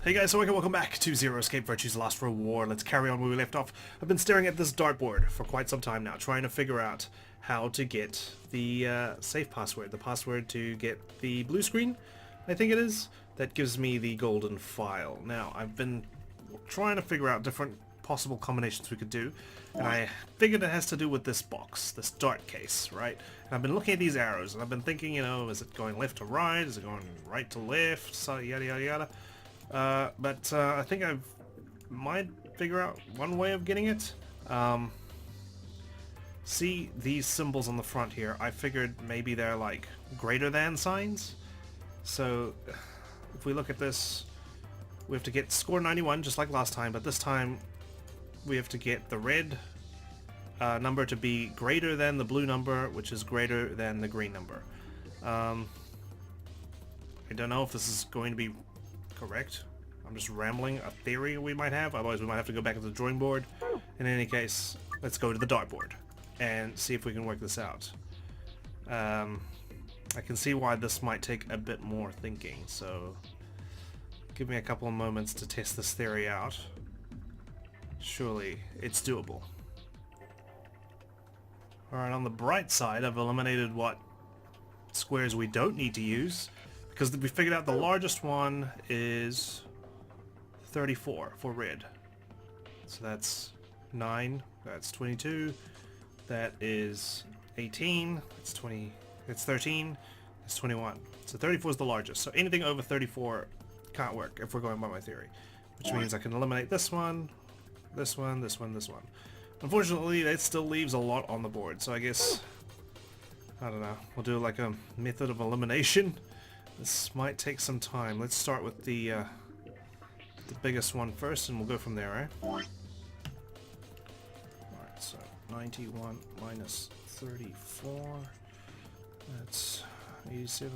Hey guys, so welcome back to Zero Escape Virtue's Last Reward. Let's carry on where we left off. I've been staring at this dartboard for quite some time now, trying to figure out how to get the safe password. The password to get the blue screen, I think it is, that gives me the golden file. Now, I've been trying to figure out different possible combinations we could do, and I figured it has to do with this box, this dart case, right? And I've been looking at these arrows, and I've been thinking, you know, is it going left to right? Is it going right to left? So yada yada yada. But I think I might figure out one way of getting it. See these symbols on the front here? I figured maybe they're like greater than signs. So if we look at this, we have to get score 91 just like last time, but this time we have to get the red number to be greater than the blue number, which is greater than the green number. I don't know if this is going to be correct. I'm just rambling a theory we might have, otherwise we might have to go back to the drawing board. In any case, let's go to the dartboard and see if we can work this out. I can see why this might take a bit more thinking, so give me a couple of moments to test this theory out. Surely it's doable. Alright, on the bright side, I've eliminated what squares we don't need to use, because we figured out the largest one is 34 for red. So that's 9, that's 22, that is 18, that's 20, that's 13, that's 21. So 34 is the largest. So anything over 34 can't work if we're going by my theory, which means I can eliminate this one, this one, this one, this one. Unfortunately, that still leaves a lot on the board, so I guess, I don't know, we'll do like a method of elimination. This might take some time. Let's start with the biggest one first, and we'll go from there, right? Alright, so 91 minus 34, that's 87,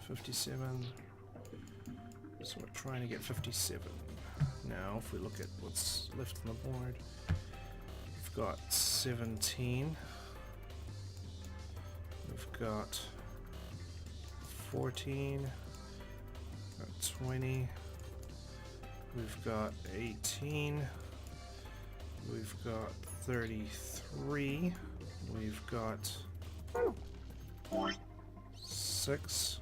57, so we're trying to get 57. Now, if we look at what's left on the board, we've got 17, we've got 14, got 20, we've got 18, we've got 33, we've got 6,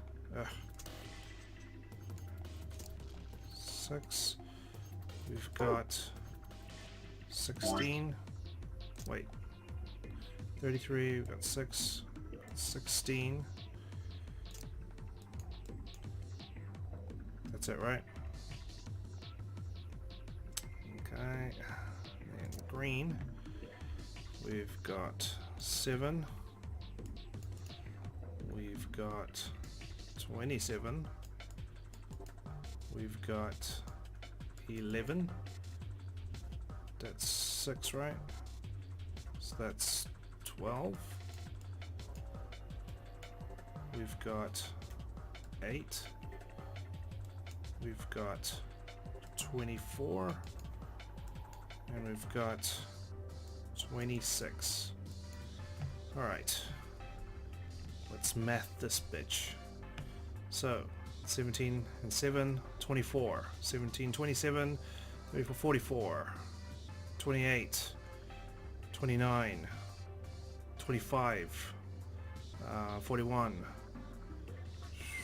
6, we've got 16, wait, 33, we've got 6, 16, that's it, right? Okay, and green, we've got 7, we've got 27, we've got 11, that's 6, right? So that's 12, we've got 8, we've got 24, and we've got 26. Alright, let's math this bitch. So 17 and 7, 24, 17, 27, 34, 44, 28, 29, 25, 41,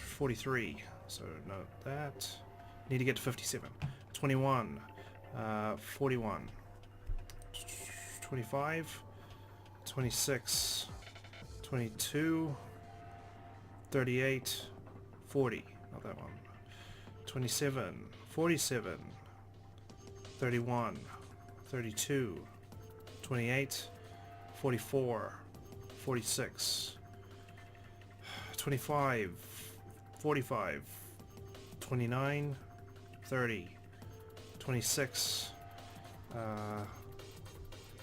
43, so note that, need to get to 57, 21, 41, 25, 26, 22, 38, 40, not that one, 27, 47, 31, 32, 28, 44, 46, 25, 45, 29, 30, 26,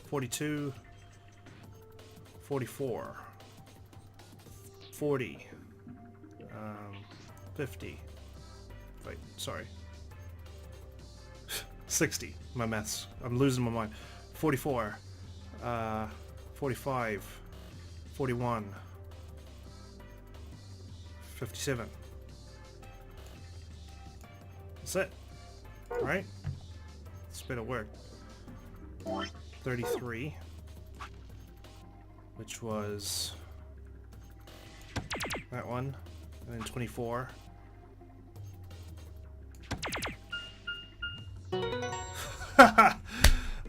42, 44, 40, 50, wait, sorry, 60, my maths, I'm losing my mind, 44, 45, 41, 57. That's it. right? It's a bit of work. 33. Which was that one. And then 24.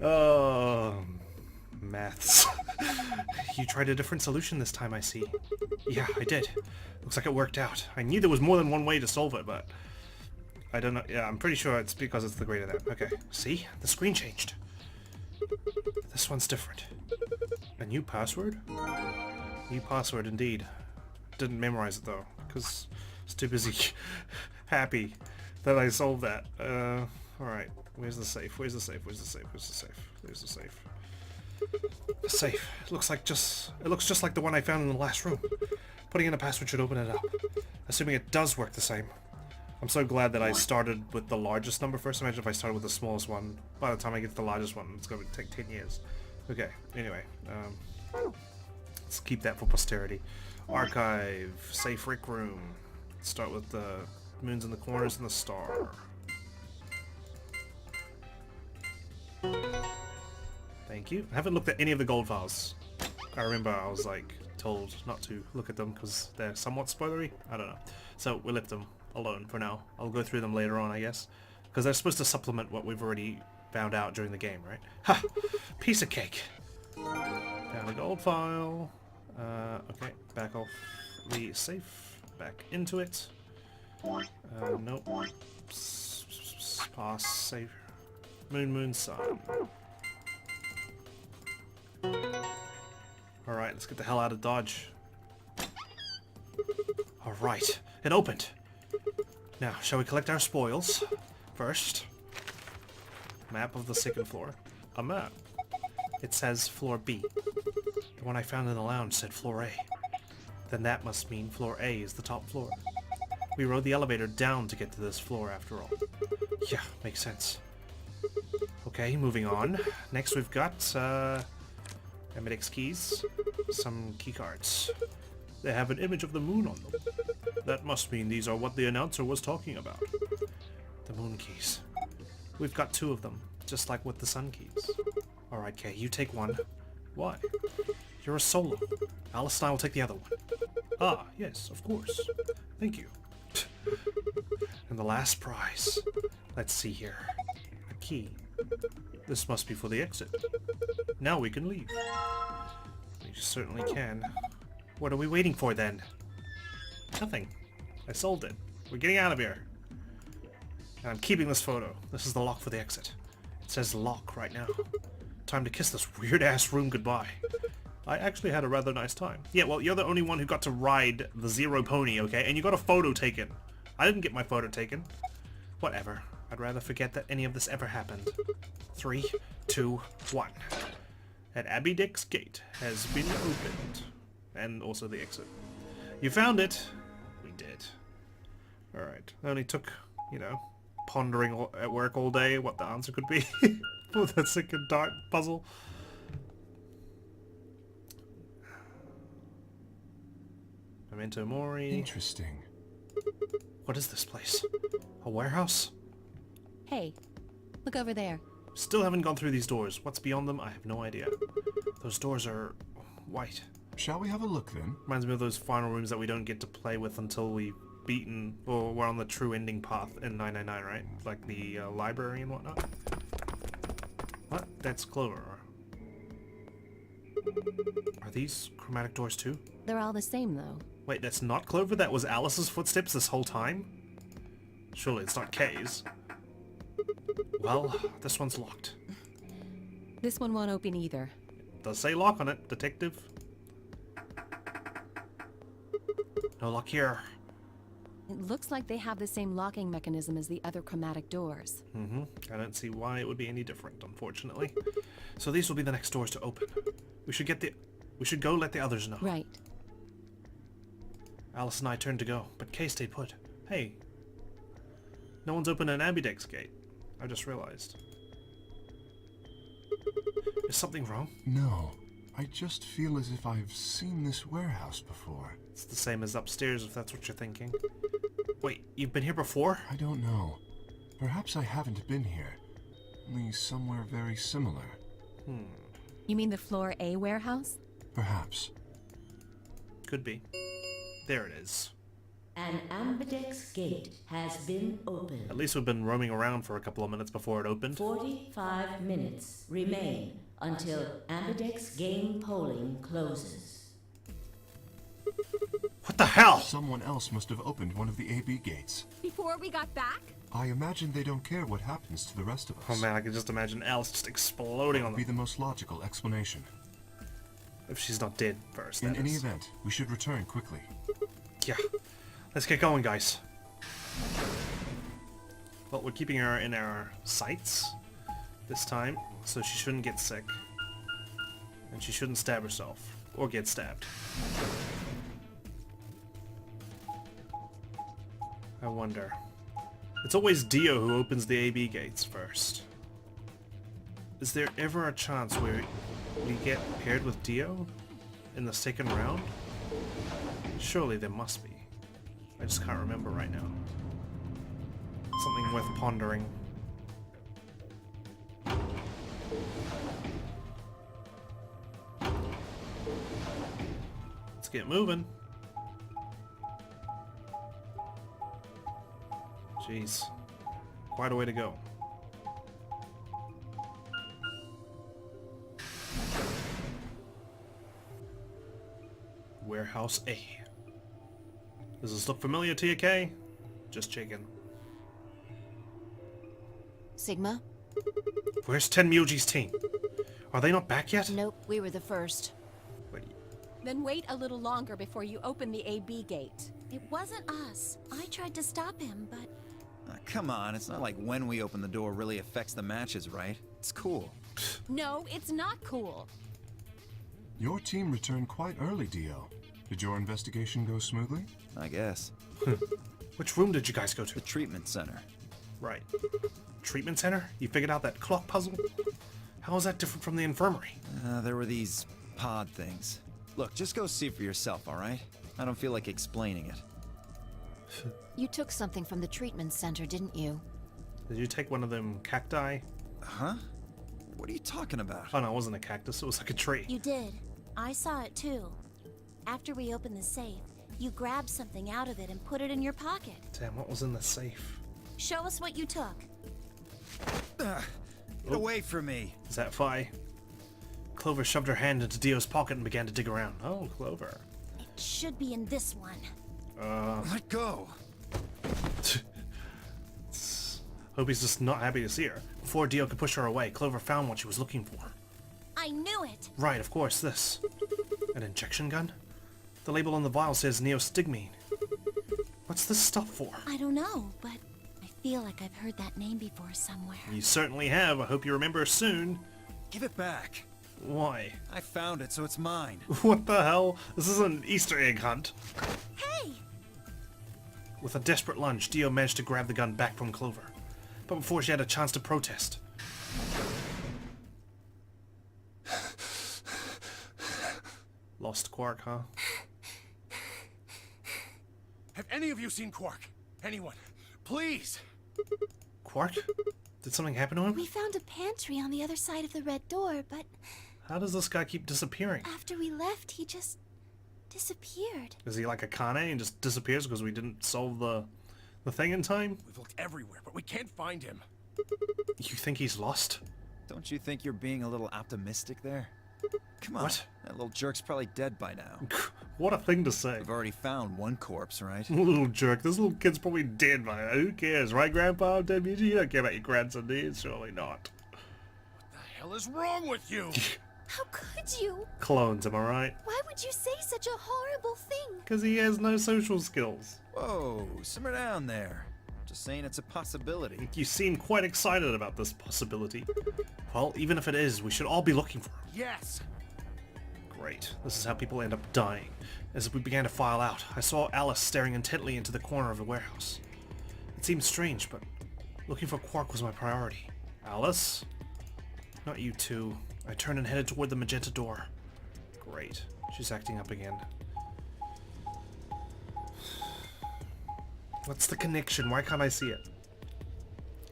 Oh, maths. You tried a different solution this time, I see. Yeah, I did. Looks like it worked out. I knew there was more than one way to solve it, but I don't know. Yeah, I'm pretty sure it's because it's the greater than. Okay, see? The screen changed. This one's different. A new password? New password, indeed. Didn't memorize it, though, because I was too busy happy that I solved that. Alright. Where's the safe? Where's the safe? Where's the safe? Where's the safe? Where's the safe? The safe. It looks just like the one I found in the last room. Putting in a password should open it up. Assuming it does work the same. I'm so glad that I started with the largest number first. Imagine if I started with the smallest one. By the time I get to the largest one, it's going to take 10 years. Okay, anyway. Let's keep that for posterity. Archive. Safe Rick room. Start with the moons in the corners and the star. Thank you. I haven't looked at any of the gold files. I remember I was like told not to look at them because they're somewhat spoilery. I don't know. So we left them alone for now. I'll go through them later on, I guess. Because they're supposed to supplement what we've already found out during the game, right? Ha! Piece of cake! Found a gold file. Okay, back off the safe. Back into it. Nope. Pass, save. Moon, sun. Alright, let's get the hell out of Dodge. Alright, it opened. Now, shall we collect our spoils? First, map of the second floor. A map. It says floor B. The one I found in the lounge said floor A. Then that must mean floor A is the top floor. We rode the elevator down to get to this floor after all. Yeah, makes sense. Okay, moving on. Next we've got, Ambidex keys. Some keycards. They have an image of the moon on them. That must mean these are what the announcer was talking about. The moon keys. We've got 2 of them, just like with the sun keys. Alright, Kay, you take one. Why? You're a solo. Alice and I will take the other one. Ah, yes, of course. Thank you. And the last prize. Let's see here. A key. This must be for the exit. Now we can leave. We certainly can. What are we waiting for then? Nothing. I sold it. We're getting out of here. And I'm keeping this photo. This is the lock for the exit. It says lock right now. Time to kiss this weird-ass room goodbye. I actually had a rather nice time. Yeah, well, you're the only one who got to ride the Zero Pony, okay? And you got a photo taken. I didn't get my photo taken. Whatever. I'd rather forget that any of this ever happened. 3, 2, 1. An Ambidex gate has been opened. And also the exit. You found it. We did. Alright. It only took, you know, pondering at work all day what the answer could be for the second dark puzzle. Memento Mori. Interesting. What is this place? A warehouse? Hey, look over there. Still haven't gone through these doors. What's beyond them? I have no idea. Those doors are white. Shall we have a look then? Reminds me of those final rooms that we don't get to play with until we've beaten, or we're on the true ending path in 999, right? Like the library and whatnot. What? That's Clover. Are these chromatic doors too? They're all the same, though. Wait, that's not Clover? That was Alice's footsteps this whole time? Surely it's not Kay's. Well, this one's locked. This one won't open either. Does say lock on it, detective. No lock here. It looks like they have the same locking mechanism as the other chromatic doors. I don't see why it would be any different, unfortunately. So these will be the next doors to open. We should go let the others know. Right. Alice and I turned to go, but Kay stayed put. Hey. No one's opened an Ambidex gate. I just realized. Is something wrong? No. I just feel as if I've seen this warehouse before. It's the same as upstairs, if that's what you're thinking. Wait, you've been here before? I don't know. Perhaps I haven't been here. Only somewhere very similar. You mean the Floor A warehouse? Perhaps. Could be. There it is. An Ambidex gate has been opened. At least we've been roaming around for a couple of minutes before it opened. 45 minutes remain until Ambidex game polling closes. What the hell? Someone else must have opened one of the AB gates. Before we got back? I imagine they don't care what happens to the rest of us. Oh man, I can just imagine Alice just exploding on Would be them. the most logical explanation. If she's not dead first, In that any is. event, we should return quickly. Yeah. Let's get going, guys. Well, we're keeping her in our sights this time, so she shouldn't get sick. And she shouldn't stab herself. Or get stabbed. I wonder. It's always Dio who opens the AB gates first. Is there ever a chance where we get paired with Dio in the second round? Surely there must be. I just can't remember right now. Something worth pondering. Let's get moving. Jeez. Quite a way to go. Warehouse A. Does this look familiar to you, Kay? Just checking. Sigma? Where's Tenmyoji's team? Are they not back yet? Nope, we were the first. Wait, Then wait a little longer before you open the AB gate. It wasn't us. I tried to stop him, but... Come on, it's not like when we open the door really affects the matches, right? It's cool. No, it's not cool. Your team returned quite early, Dio. Did your investigation go smoothly? I guess. which room did you guys go to? The treatment center. Right. Treatment center? You figured out that clock puzzle? How is that different from the infirmary? There were these pod things. Look, just go see for yourself, alright? I don't feel like explaining it. You took something from the treatment center, didn't you? Did you take one of them cacti? Huh? What are you talking about? Oh no, it wasn't a cactus, it was like a tree. You did. I saw it too. After we opened the safe, you grabbed something out of it and put it in your pocket. Damn, what was in the safe? Show us what you took. Get away from me! Is that Fi? Clover shoved her hand into Dio's pocket and began to dig around. Oh, Clover. It should be in this one. Let go! Hope he's just not happy to see her. Before Dio could push her away, Clover found what she was looking for. I knew it! Right, of course, this. An injection gun? The label on the vial says neostigmine. What's this stuff for? I don't know, but I feel like I've heard that name before somewhere. You certainly have. I hope you remember soon. Give it back! Why? I found it, so it's mine. What the hell? This is an Easter egg hunt. Hey! With a desperate lunge, Dio managed to grab the gun back from Clover. But before she had a chance to protest. Lost Quark, huh? Have any of you seen Quark? Anyone? Please! Quark? Did something happen to him? We found a pantry on the other side of the red door, but How does this guy keep disappearing? after we left, he just disappeared. Is he like a Kane and just disappears because we didn't solve the thing in time? We've looked everywhere, but we can't find him. You think he's lost? Don't you think you're being a little optimistic there? Come on. What? That little jerk's probably dead by now. What a thing to say. We've already found one corpse, right? Little jerk. This little kid's probably dead by now. Who cares, right, Grandpa? Debuty? You don't care about your grandson, do you? Surely not. The hell is wrong with you? How could you? Clones, am I right? Why would you say such a horrible thing? Because he has no social skills. Whoa, simmer down there. Just saying it's a possibility. You seem quite excited about this possibility. Well, even if it is, we should all be looking for him. Yes! Great. This is how people end up dying. As we began to file out, I saw Alice staring intently into the corner of the warehouse. It seemed strange, but looking for Quark was my priority. Alice? Not you two. I turned and headed toward the magenta door. Great. She's acting up again. What's the connection? Why can't I see it?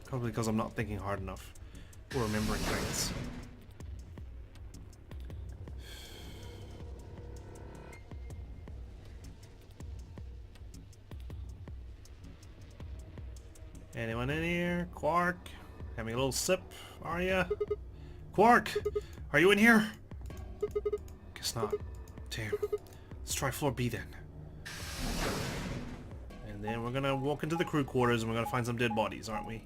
Probably because I'm not thinking hard enough or remembering things. Anyone in here? Quark? Having a little sip, are ya? Quark! Are you in here? Guess not. Damn. Let's try floor B then. And then we're gonna walk into the crew quarters and we're gonna find some dead bodies, aren't we?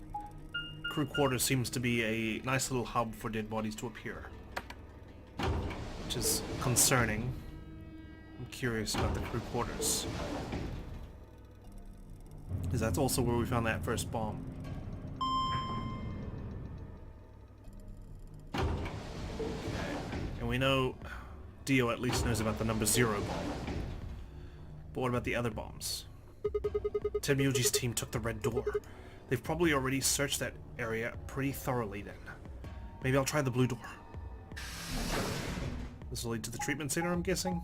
Crew quarters seems to be a nice little hub for dead bodies to appear. Which is concerning. I'm curious about the crew quarters. Because that's also where we found that first bomb. And we know Dio at least knows about the number 0 bomb. But what about the other bombs? Temyoji's team took the red door. They've probably already searched that area pretty thoroughly then. Maybe I'll try the blue door. This will lead to the treatment center, I'm guessing?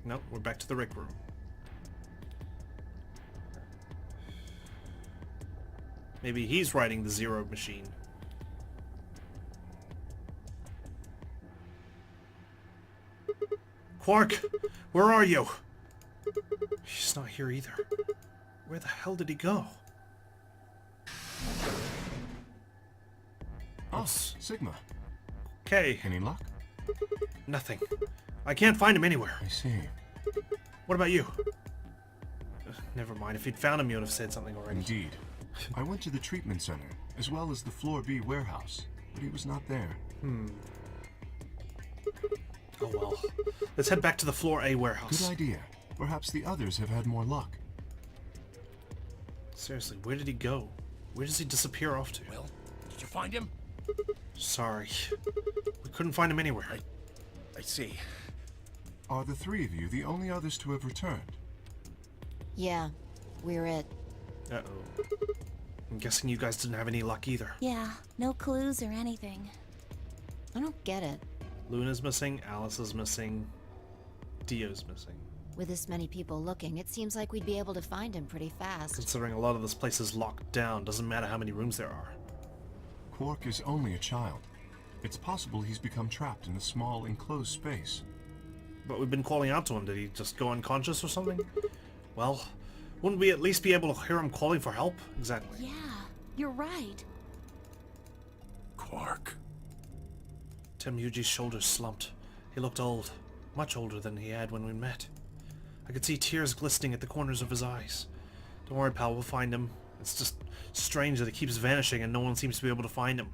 Nope, we're back to the rec room. Maybe he's riding the 0 machine. Quark! Where are you? He's not here either. Where the hell did he go? Oh, Sigma. Okay, Any luck? nothing. I can't find him anywhere. I see. What about you? Never mind, if you'd found him you would have said something already. Indeed. I went to the treatment center, as well as the floor B warehouse, but he was not there. Oh well. Let's head back to the floor A warehouse. Good idea. Perhaps the others have had more luck. Seriously, where did he go? Where does he disappear off to? Will, did you find him? Sorry. We couldn't find him anywhere. I see. Are the 3 of you the only others to have returned? Yeah, we're it. Uh-oh. I'm guessing you guys didn't have any luck either. Yeah, no clues or anything. I don't get it. Luna's missing, Alice is missing, Dio's missing. With this many people looking, it seems like we'd be able to find him pretty fast. Considering a lot of this place is locked down, doesn't matter how many rooms there are. Quark is only a child. It's possible he's become trapped in a small, enclosed space. But we've been calling out to him. Did he just go unconscious or something? Well, wouldn't we at least be able to hear him calling for help? Exactly. Yeah, you're right. Quark. Temyoji's shoulders slumped. He looked old. Much older than he had when we met. I could see tears glistening at the corners of his eyes. Don't worry, pal, we'll find him. It's just strange that he keeps vanishing and no one seems to be able to find him.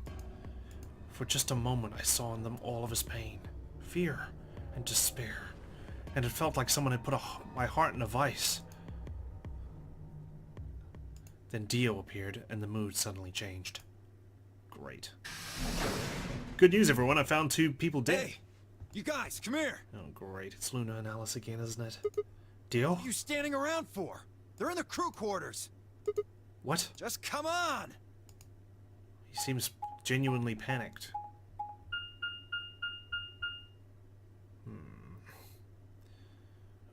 For just a moment I saw in them all of his pain, fear, and despair. And it felt like someone had put my heart in a vice. Then Dio appeared and the mood suddenly changed. Great. Good news, everyone. I found 2 people dead. Hey! You guys, come here! Oh, great. It's Luna and Alice again, isn't it? Dio? What are you standing around for? They're in the crew quarters! What? Just come on! He seems genuinely panicked.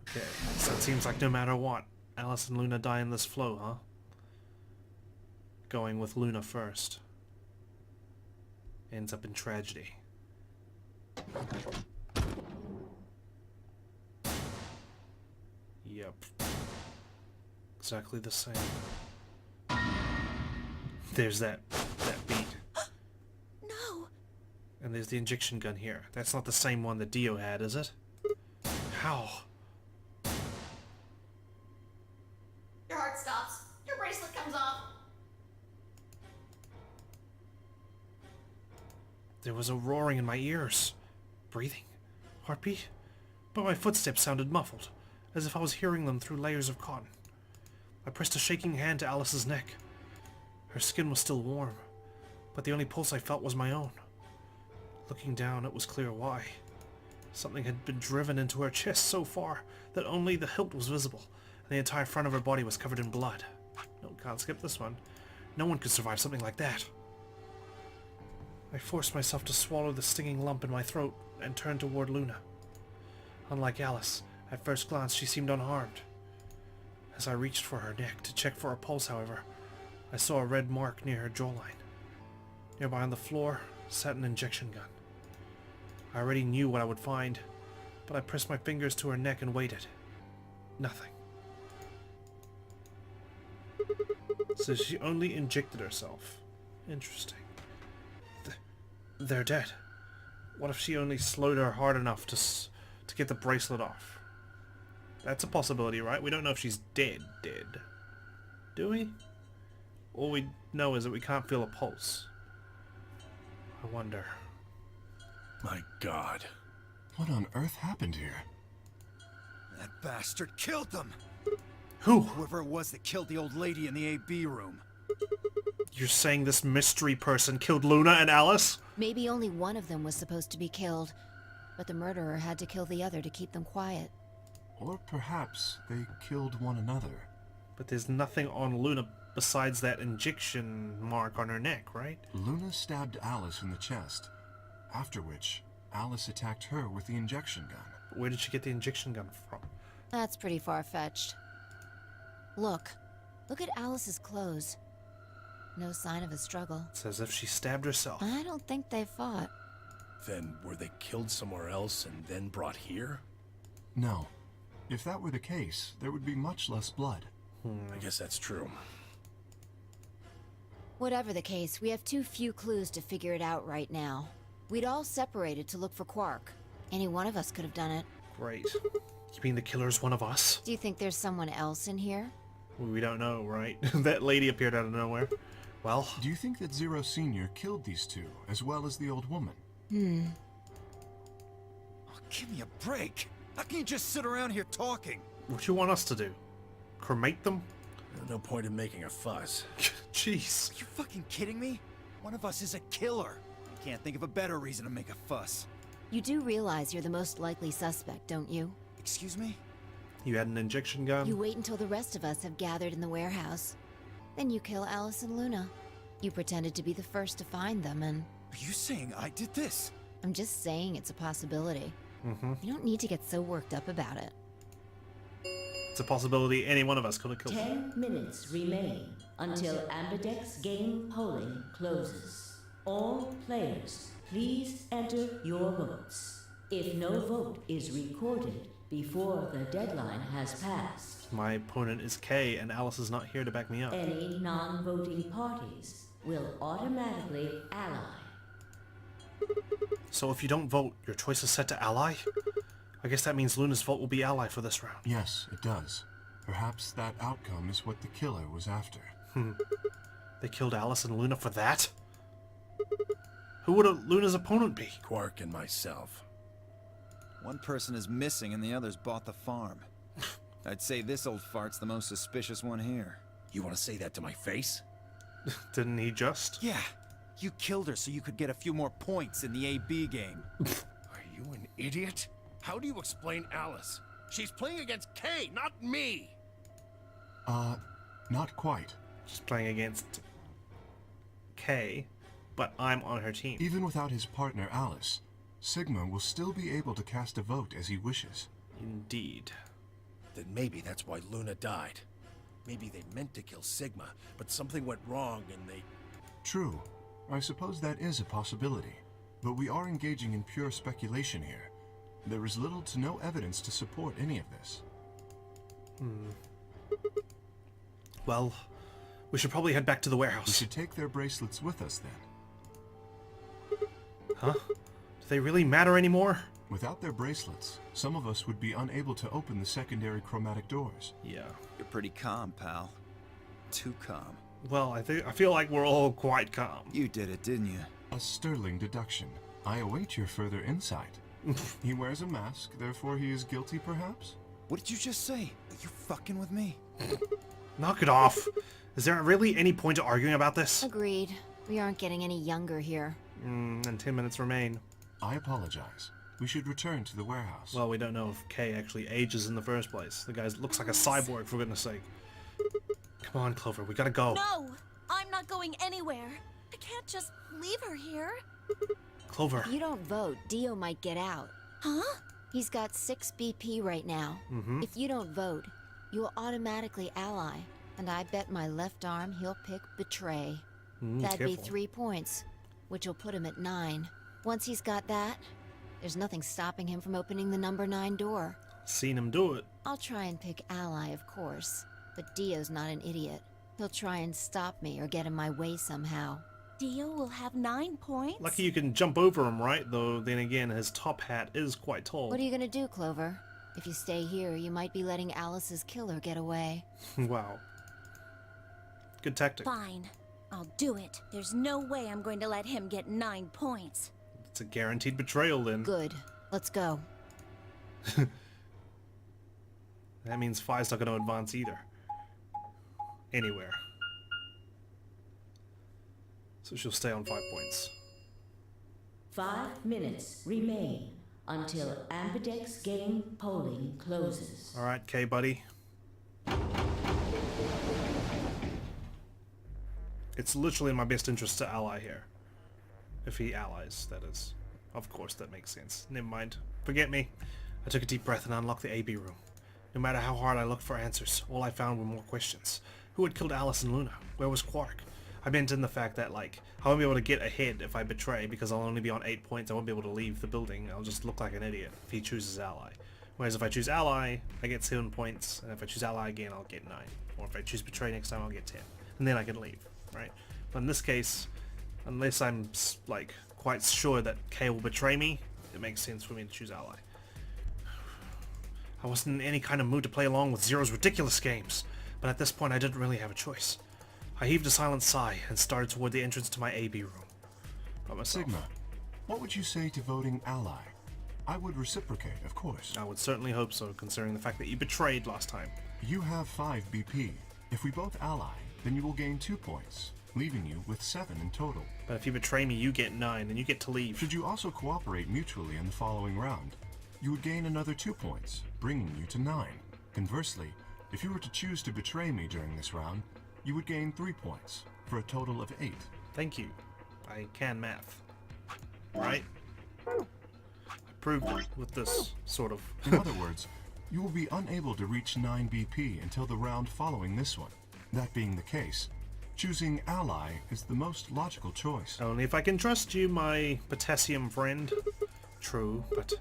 Okay, so it seems like no matter what, Alice and Luna die in this flow, huh? Going with Luna first. Ends up in tragedy. Yep. Exactly the same. There's that beat. No! And there's the injection gun here. That's not the same one that Dio had, is it? How? Your heart stops. Your bracelet comes off. There was a roaring in my ears. Breathing. Heartbeat. But my footsteps sounded muffled, as if I was hearing them through layers of cotton. I pressed a shaking hand to Alice's neck. Her skin was still warm, but the only pulse I felt was my own. Looking down, it was clear why. Something had been driven into her chest so far that only the hilt was visible, and the entire front of her body was covered in blood. No, can't skip this one. No one could survive something like that. I forced myself to swallow the stinging lump in my throat and turned toward Luna. Unlike Alice, At first glance, she seemed unharmed. As I reached for her neck to check for a pulse, however, I saw a red mark near her jawline. Nearby on the floor sat an injection gun. I already knew what I would find, but I pressed my fingers to her neck and waited. Nothing. So she only injected herself. Interesting. They're dead. What if she only slowed her hard enough to get the bracelet off? That's a possibility, right? We don't know if she's dead. Do we? All we know is that we can't feel a pulse. I wonder. My God. What on earth happened here? That bastard killed them! Who? Whoever it was that killed the old lady in the AB room. You're saying this mystery person killed Luna and Alice? Maybe only one of them was supposed to be killed, but the murderer had to kill the other to keep them quiet. Or perhaps they killed one another. But there's nothing on Luna besides that injection mark on her neck, right? Luna stabbed Alice in the chest, after which Alice attacked her with the injection gun. But where did she get the injection gun from? That's pretty far-fetched. Look at Alice's clothes. No sign of a struggle. It's as if she stabbed herself. I don't think they fought. Then were they killed somewhere else and then brought here? No. If that were the case, there would be much less blood. I guess that's true. Whatever the case, we have too few clues to figure it out right now. We'd all separated to look for Quark. Any one of us could have done it. Great. You mean the killer's one of us? Do you think there's someone else in here? We don't know, right? That lady appeared out of nowhere. Well, Do you think that Zero Sr. killed these two, as well as the old woman? Oh, give me a break! How can you just sit around here talking? what do you want us to do? Cremate them? No point in making a fuss. Jeez. Are you fucking kidding me? One of us is a killer. I can't think of a better reason to make a fuss. You do realize you're the most likely suspect, don't you? Excuse me? You had an injection gun? You wait until the rest of us have gathered in the warehouse. Then you kill Alice and Luna. You pretended to be the first to find them, and Are you saying I did this? I'm just saying it's a possibility. You don't need to get so worked up about it. It's a possibility any one of us could have killed her. 10 minutes remain until Ambidex Game polling closes. All players, please enter your votes. If no vote is recorded before the deadline has passed, My opponent is Kay, and Alice is not here to back me up. any non-voting parties will automatically ally. So if you don't vote, your choice is set to ally? I guess that means Luna's vote will be ally for this round. Yes, it does. Perhaps that outcome is what the killer was after. They killed Alice and Luna for that? Who would Luna's opponent be? Quark and myself. One person is missing and the others bought the farm. I'd say this old fart's the most suspicious one here. You want to say that to my face? Didn't he just? Yeah, you killed her so you could get a few more points in the AB game. Are you an idiot? How do you explain Alice? She's playing against Kay, not me! Not quite. She's playing against Kay, but I'm on her team. Even without his partner Alice, Sigma will still be able to cast a vote as he wishes. Indeed. Then maybe that's why Luna died. Maybe they meant to kill Sigma, but something went wrong and they... True. I suppose that is a possibility. But we are engaging in pure speculation here. There is little to no evidence to support any of this. Well, we should probably head back to the We warehouse. should take their bracelets with us then. Huh? Do they really matter anymore? Without their bracelets, some of us would be unable to open the secondary chromatic doors. Yeah. You're pretty calm, pal. Too calm. Well, I feel like we're all quite calm. You did it, didn't you? A sterling deduction. I await your further insight. He wears a mask, therefore he is guilty, perhaps? What did you just say? Are you fucking with me? Knock it off. Is there really any point to arguing about this? Agreed. We aren't getting any younger here. And 10 minutes remain. I apologize. We should return to the warehouse. Well, we don't know if Kay actually ages in the first place. The guy looks like a cyborg, for goodness sake. Come on, Clover, we gotta go. No! I'm not going anywhere. I can't just leave her here. Clover. If you don't vote, Dio might get out. Huh? He's got 6 BP right now. If you don't vote, you'll automatically ally, and I bet my left arm he'll pick betray. That'd be Careful. 3 points, which will put him at 9. Once he's got that, there's nothing stopping him from opening the number 9 door. Seen him do it. I'll try and pick ally, of course, but Dio's not an idiot. He'll try and stop me or get in my way somehow. Dio will have 9 points? Lucky you can jump over him, right? Though, then again, his top hat is quite tall. What are you gonna do, Clover? If you stay here, you might be letting Alice's killer get away. Wow. Good tactic. Fine. I'll do it. There's no way I'm going to let him get 9 points. It's a guaranteed betrayal then. Good. Let's go. That means Phi's not going to advance either. Anywhere. So she'll stay on 5 points. 5 minutes remain until Ambidex Game polling closes. Alright, K buddy. It's literally in my best interest to ally here. If he allies, that is. Of course, that makes sense. Never mind. Forget me. I took a deep breath and unlocked the AB room. No matter how hard I looked for answers, all I found were more questions. Who had killed Alice and Luna? Where was Quark? I meant in the fact that, like, I won't be able to get ahead if I betray because I'll only be on 8 points. I won't be able to leave the building. I'll just look like an idiot if he chooses ally. Whereas if I choose ally, I get 7 points, and if I choose ally again, I'll get 9. Or if I choose betray next time, I'll get 10. And then I can leave, right? But in this case, unless I'm, like, quite sure that K will betray me, it makes sense for me to choose ally. I wasn't in any kind of mood to play along with Zero's ridiculous games, but at this point I didn't really have a choice. I heaved a silent sigh and started toward the entrance to my AB room. By myself. Sigma, what would you say to voting ally? I would reciprocate, of course. I would certainly hope so, considering the fact that you betrayed last time. You have 5 BP. If we both ally, then you will gain 2 points, leaving you with 7 in total. But if you betray me, you get 9, and you get to leave. Should you also cooperate mutually in the following round, you would gain another 2 points, bringing you to 9. Conversely, if you were to choose to betray me during this round, you would gain 3 points, for a total of 8. Thank you. I can math. Right? I proved it with this, sort of. In other words, you will be unable to reach 9 BP until the round following this one. That being the case, choosing ally is the most logical choice. Only if I can trust you, my potassium friend. True, but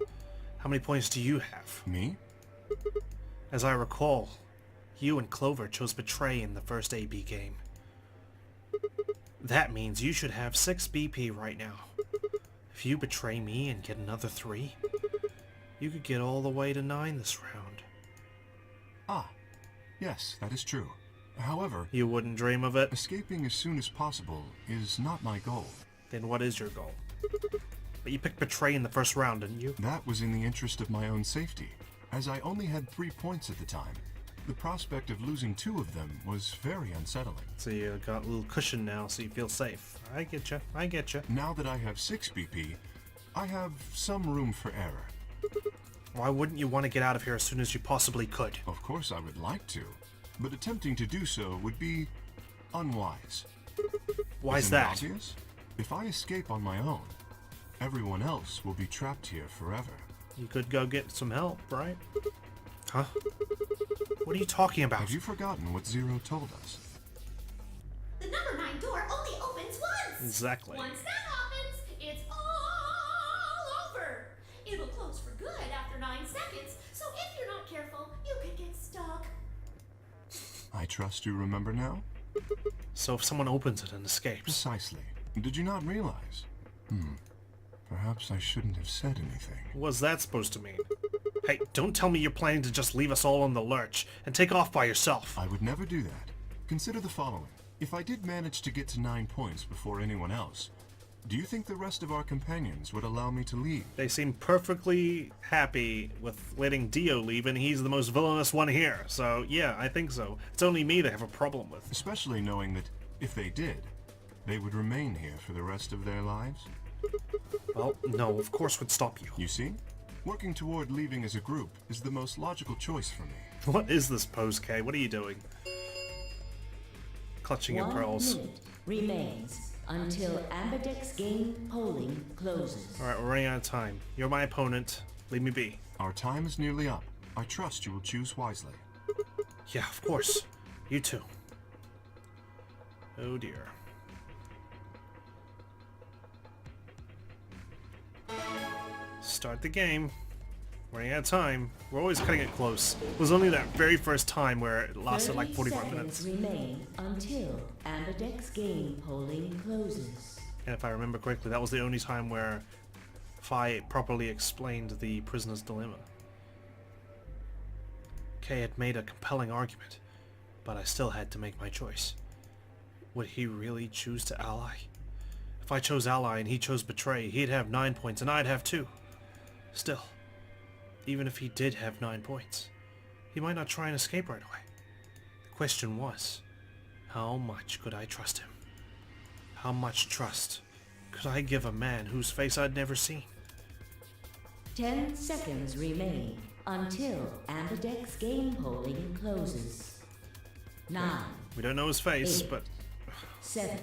how many points do you have? Me? As I recall, you and Clover chose betray in the first AB game. That means you should have 6 BP right now. If you betray me and get another 3, you could get all the way to 9 this round. Ah, yes, that is true. However, You wouldn't dream of it? escaping as soon as possible is not my goal. Then what is your goal? But you picked betray in the first round, didn't you? That was in the interest of my own safety, as I only had 3 points at the time. The prospect of losing 2 of them was very unsettling. So you got a little cushion now, so you feel safe. I get you. I get you. Now that I have 6 BP, I have some room for error. Why wouldn't you want to get out of here as soon as you possibly could? Of course I would like to, but attempting to do so would be unwise. Why is Isn't it that? obvious? If I escape on my own, everyone else will be trapped here forever. You could go get some help, right? Huh? What are you talking about? Have you forgotten what Zero told us? The number 9 door only opens once! Exactly. Once that happens, it's all over! It'll close for good after 9 seconds, so if you're not careful, you could get stuck. I trust you remember now? So if someone opens it and escapes... Precisely. Did you not realize? Perhaps I shouldn't have said anything. What's that supposed to mean? Hey, don't tell me you're planning to just leave us all in the lurch and take off by yourself. I would never do that. Consider the following. If I did manage to get to 9 points before anyone else, do you think the rest of our companions would allow me to leave? They seem perfectly happy with letting Dio leave, and he's the most villainous one here. So, yeah, I think so. It's only me they have a problem with. Especially knowing that, if they did, they would remain here for the rest of their lives? Well, no, of course would stop you. You see? Working toward leaving as a group is the most logical choice for me. What is this pose, K? What are you doing? Clutching your 1 pearls. minute remains until Ambidex Game polling closes. Alright, we're running out of time. You're my opponent. Leave me be. Our time is nearly up. I trust you will choose wisely. Yeah, of course. You too. Oh dear. Start the game. Running out of time. We're always cutting it close. It was only that very first time where it lasted like 45 minutes. Remain until Ambidex game polling closes. And if I remember correctly, that was the only time where Phi properly explained the prisoner's dilemma. Kay had made a compelling argument, but I still had to make my choice. Would he really choose to ally? If I chose ally and he chose betray, he'd have 9 points and I'd have 2. Still, even if he did have 9 points, he might not try and escape right away. The question was, how much could I trust him? How much trust could I give a man whose face I'd never seen? 10 seconds remain until Ambidex game polling closes. 9. We don't know his face, 8, but 7,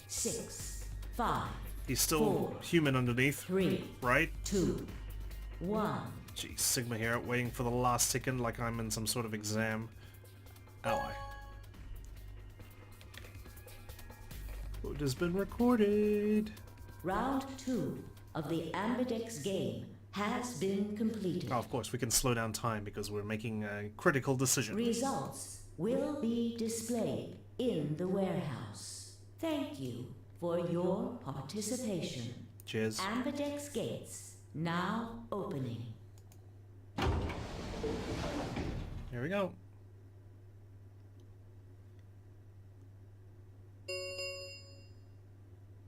6, 5, he's still 4, human underneath, 3, right? 2, 1. Jeez, Sigma here, waiting for the last second like I'm in some sort of exam. Ally. Vote has been recorded. Round 2 of the Ambidex game has been completed. Oh, of course, we can slow down time because we're making a critical decision. Results will be displayed in the warehouse. Thank you for your participation. Cheers. Ambidex gates now opening. Here we go.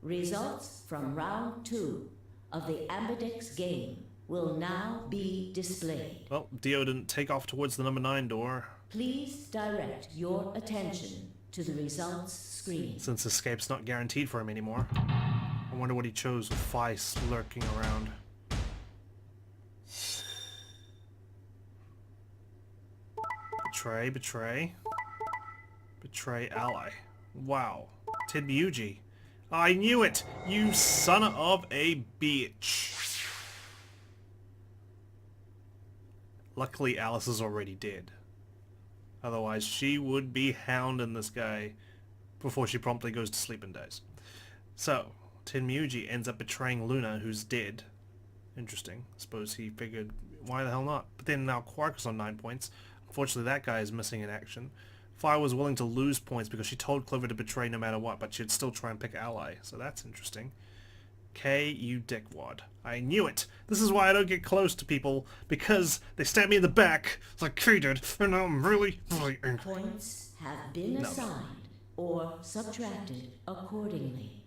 Results from round 2 of the Ambidex game will now be displayed. Well, Dio didn't take off towards the number 9 door. Please direct your attention to the results screen. Since escape's not guaranteed for him anymore. I wonder what he chose with Phi lurking around. Betray, betray. Betray ally. Wow. Tenryuji. I knew it! You son of a bitch. Luckily Alice is already dead. Otherwise she would be hounding this guy before she promptly goes to sleep and dies. So, Tenryuji ends up betraying Luna, who's dead. Interesting. Suppose he figured, why the hell not? But then now Quark is on 9 points. Unfortunately that guy is missing in action. Phi was willing to lose points because she told Clover to betray no matter what, but she'd still try and pick ally, so that's interesting. K, you dickwad. I knew it! This is why I don't get close to people, because they stab me in the back, like K did, and now I'm really angry. Points have been assigned or subtracted accordingly.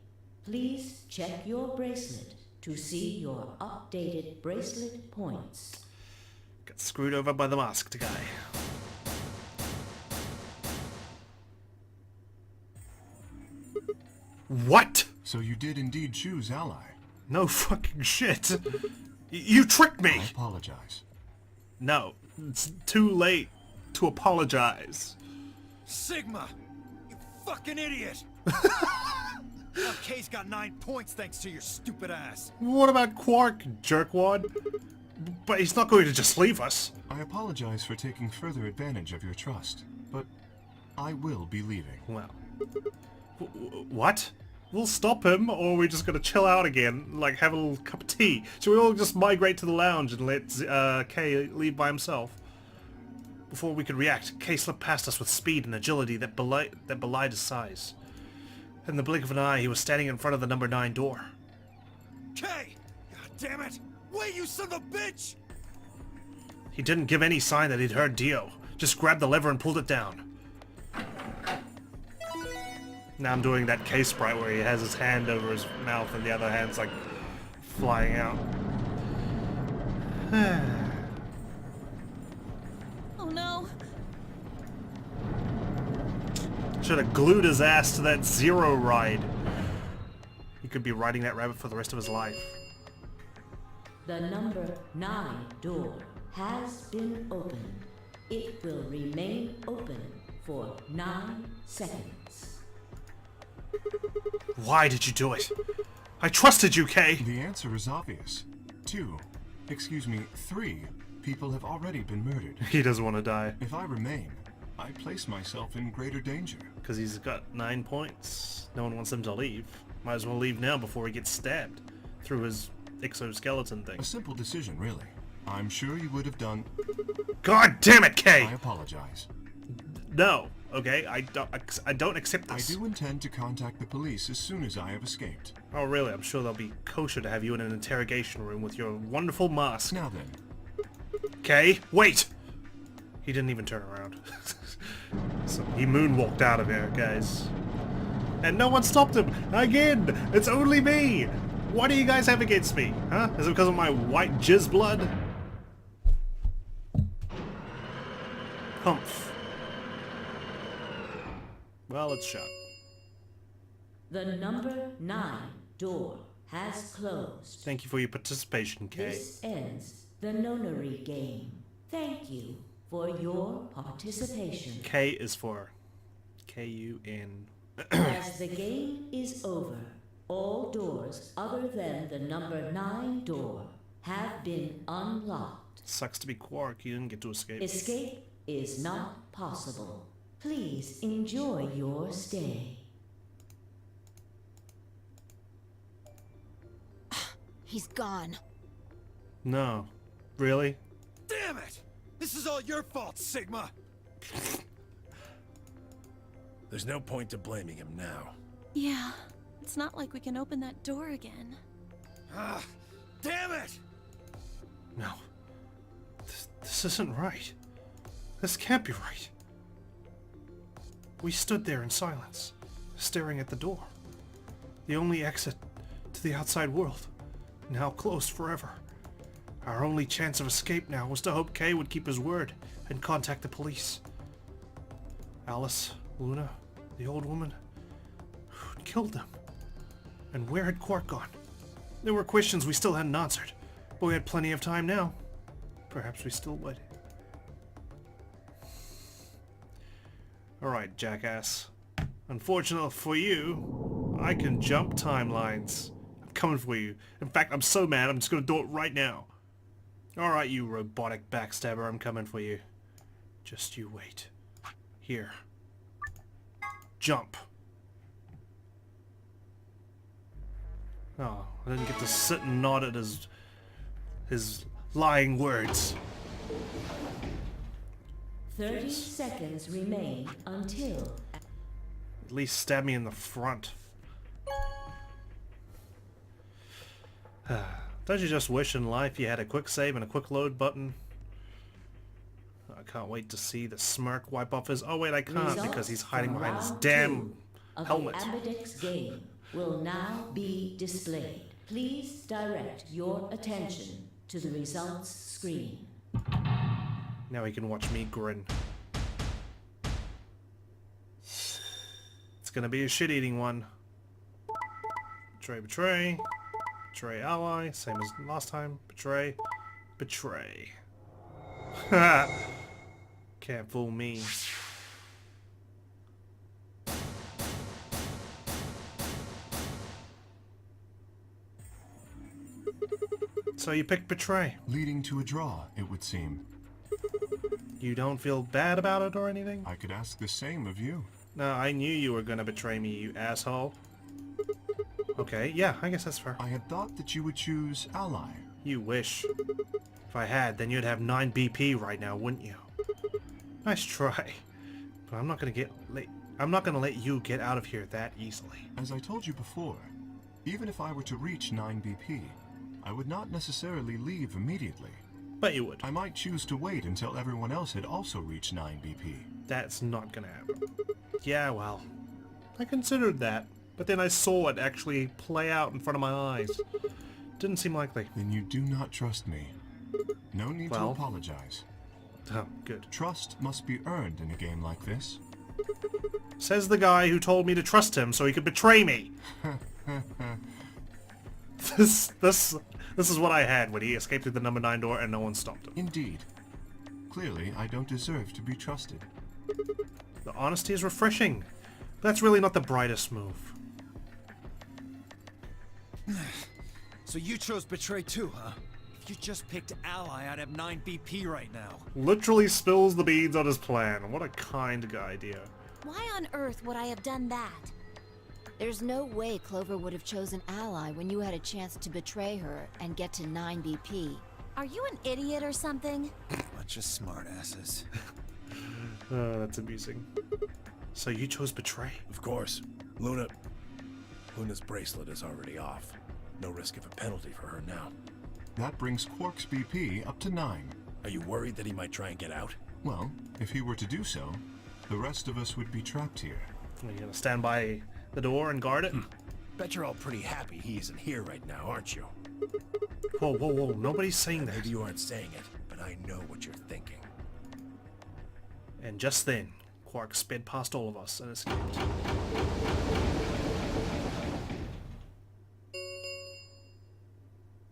Please check your bracelet to see your updated bracelet points. Got screwed over by the masked guy. What? So you did indeed choose ally. No fucking shit. You tricked me! I apologize. No, it's too late to apologize. Sigma! You fucking idiot! Now Kay's got 9 points thanks to your stupid ass. What about Quark, jerkwad? But he's not going to just leave us. I apologize for taking further advantage of your trust, but I will be leaving. Well, what? We'll stop him, or are we just gonna chill out again, like have a little cup of tea? Should we all just migrate to the lounge and let Kay leave by himself? Before we could react, Kay slipped past us with speed and agility that belied his size. In the blink of an eye, he was standing in front of the number 9 door. Kay! God damn it! Wait, you son of a bitch! He didn't give any sign that he'd heard Dio. Just grabbed the lever and pulled it down. Now I'm doing that K sprite where he has his hand over his mouth and the other hand's like flying out. Oh no. Should have glued his ass to that Zero ride. He could be riding that rabbit for the rest of his life. The number 9 door has been opened. It will remain open for 9 seconds. Why did you do it? I trusted you, Kay! The answer is obvious. 3 People have already been murdered. He doesn't want to die. If I remain, I place myself in greater danger. Because he's got 9 points. No one wants him to leave. Might as well leave now before he gets stabbed through his exoskeleton thing. A simple decision, really. I'm sure you would have done... God damn it, Kay! I apologize. No, okay? I don't accept I this. do intend to contact the police as soon as I have escaped. Oh, really? I'm sure they'll be kosher to have you in an interrogation room with your wonderful mask. Now then, Kay, wait! He didn't even turn around. So he moonwalked out of here, guys. And no one stopped him! Again! It's only me! What do you guys have against me? Huh? Is it because of my white jizz blood? Humph. Well, it's shut. The number 9 door has closed. Thank you for your participation, Kay. This ends the Nonary Game. Thank you for your participation. K is for K-U-N. As the game is over, all doors other than the number 9 door have been unlocked. Sucks to be Quark, you didn't get to escape. Escape is not possible. Please enjoy your stay. He's gone. No. Really? Damn it! This is all your fault, Sigma! There's no point to blaming him now. Yeah, it's not like we can open that door again. Ah, damn it! No. This isn't right. This can't be right. We stood there in silence, staring at the door. The only exit to the outside world, now closed forever. Our only chance of escape now was to hope Kay would keep his word and contact the police. Alice, Luna, the old woman, who'd killed them? And where had Quark gone? There were questions we still hadn't answered, but we had plenty of time now. Perhaps we still would. Alright, jackass. Unfortunately for you, I can jump timelines. I'm coming for you. In fact, I'm so mad, I'm just gonna do it right now. Alright, you robotic backstabber, I'm coming for you. Just you wait. Here. Jump. Oh, I didn't get to sit and nod at his lying words. 30 seconds remain until... At least stab me in the front. Don't you just wish in life you had a quick save and a quick load button? I can't wait to see the smirk wipe off his... Oh wait, I can't because he's hiding behind his damn helmet. The Ambidex Game will now be displayed. Please direct your attention to the results screen. Now he can watch me grin. It's gonna be a shit-eating one. Betray, betray. Betray ally, same as last time. Betray. Betray. Can't fool me. So you picked betray. leading to a draw, it would seem. You don't feel bad about it or anything? I could ask the same of you. No, I knew you were gonna betray me, you asshole. Okay, yeah, I guess that's fair. I had thought that you would choose ally. You wish. If I had, then you'd have 9 BP right now, wouldn't you? Nice try. But I'm not gonna let you get out of here that easily. As I told you before, even if I were to reach 9 BP, I would not necessarily leave immediately. But you would. I might choose to wait until everyone else had also reached 9 BP. That's not gonna happen. Yeah, well, I considered that, but then I saw it actually play out in front of my eyes. Didn't seem likely. Then you do not trust me. No need to Well. apologize. Oh, good. Trust must be earned in a game like this. Says the guy who told me to trust him so he could betray me. This is what I had when he escaped through the number 9 door and no one stopped him. Indeed. Clearly, I don't deserve to be trusted. The honesty is refreshing. But that's really not the brightest move. So you chose betray too, huh? You just picked ally. I'd have 9 BP right now. Literally spills the beans on his plan. What a kind idea. Why on earth would I have done that? There's no way Clover would have chosen Ally when you had a chance to betray her and get to 9 BP. Are you an idiot or something? Bunch of smartasses. That's amusing. So you chose betray? Of course. Luna's bracelet is already off. No risk of a penalty for her now. That brings Quark's BP up to 9. Are you worried that he might try and get out? Well, if he were to do so, the rest of us would be trapped here. Are you gonna stand by the door and guard it? Bet you're all pretty happy he isn't here right now, aren't you? Whoa, whoa, whoa. Nobody's saying that. Maybe you aren't saying it, but I know what you're thinking. And just then, Quark sped past all of us and escaped.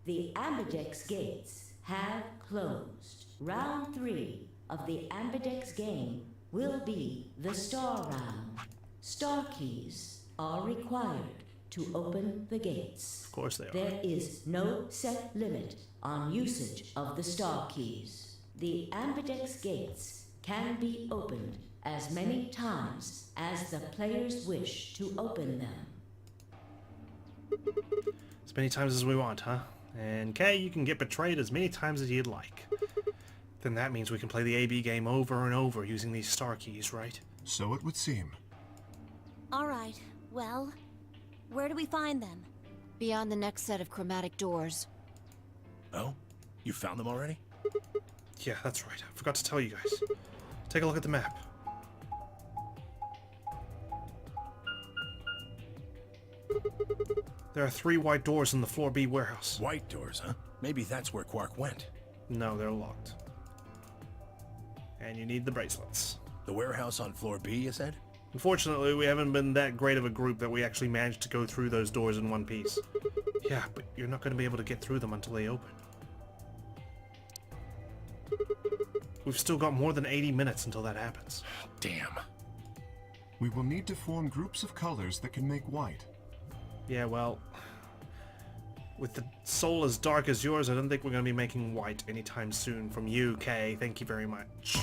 The Ambidex gates have closed. Round 3 of the Ambidex game will be the Star Round. Star keys are required to open the gates. Of course they are. There is no set limit on usage of the Star keys. The Ambidex gates can be opened as many times as the players wish to open them. As many times as we want, huh? And Kay, you can get betrayed as many times as you'd like. Then that means we can play the AB game over and over using these star keys, right? So it would seem. Alright, well, where do we find them? Beyond the next set of chromatic doors. Oh? You found them already? Yeah, that's right. I forgot to tell you guys. Take a look at the map. There are 3 white doors in the floor B warehouse. White doors, huh? Maybe that's where Quark went. No, they're locked. And you need the bracelets. The warehouse on floor B, you said? Unfortunately, we haven't been that great of a group that we actually managed to go through those doors in one piece. Yeah, but you're not going to be able to get through them until they open. We've still got more than 80 minutes until that happens. Damn. We will need to form groups of colors that can make white. Yeah, well, with the soul as dark as yours, I don't think we're going to be making white anytime soon. From you, Kay. Thank you very much.